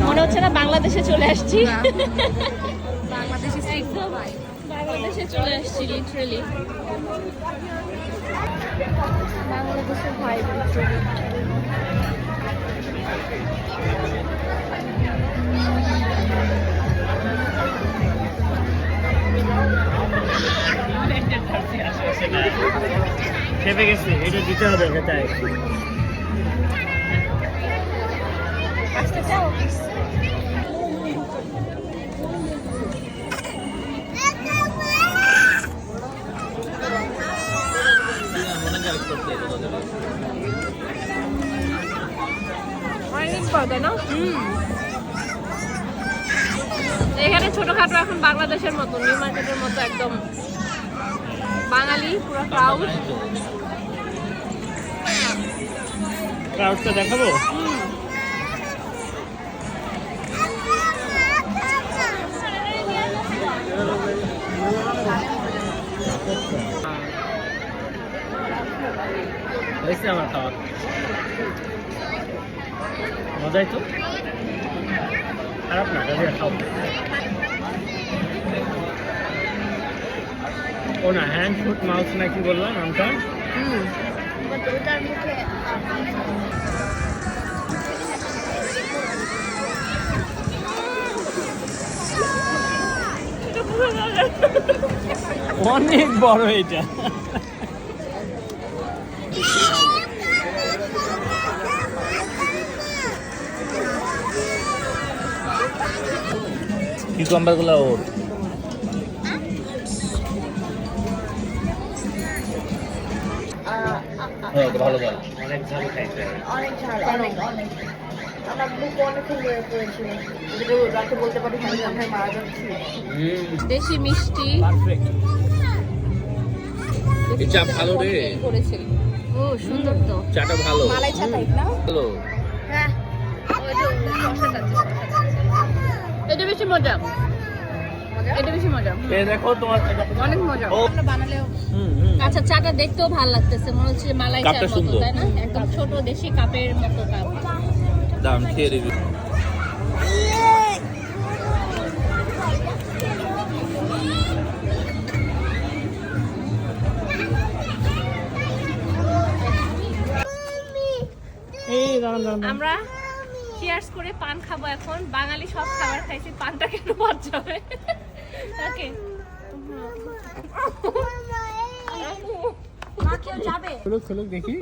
মনে হচ্ছে না বাংলাদেশে চলে আসছি। বাংলাদেশে চলে আসছি লিটারালি। বাংলাদেশের ভাই চেপে গেছি, এটা দিতে হবে তাই। আসতে চাও? অনেকদিন পর তাই না? এখানে ছোটখাটো এখন বাংলাদেশের মতো, নিউ মার্কেটের মতো একদম বাঙালি পুরো ক্রাউড। ক্রাউডটা দেখাবো? হয়েছে আমার খাওয়া, মজাই তো, খারাপ না, গাড়ি খাও। ও না, হ্যান্ড ফুট মাউথ না কি বললাম নামটা? ওটার মুখে অনেক বড় এটা। কিউকাম্বার গুলো ওর ভালো ঝাল, অনেক ঝাল খাইতে হবে। অনেক ঝাল, অনেক অনেক আমার বুক অনেক ফুলে পড়েছিল, যেটা রাতে বলতে পারি আমি মাথায় মারা যাচ্ছি। দেশি মিষ্টি পারফেক্ট। এই চা ভালো রে করেছিল। ও সুন্দর তো, চাটা ভালো, মালাই চা টাইপ না? ভালো। হ্যাঁ, এটা বেশি মজা, এটা বেশি মজা, এই দেখো তোমার অনেক মজা। ও বানালেও আচ্ছা, চাটা দেখতেও ভালো লাগতেছে, মনে হচ্ছে মালাই চার কাপটা মতো, সুন্দর। তাই না? একদম ছোট দেশি কাপের মতো কাপ। দাম খেয়ে দিবি। আমরা চিয়ার্স করে পান খাবো এখন। বাঙালি সব খাবার খাইছি, পানটা কেন বাদ যাবে? ওকে, মা কেউ যাবে? খুলুক খুলুক দেখি।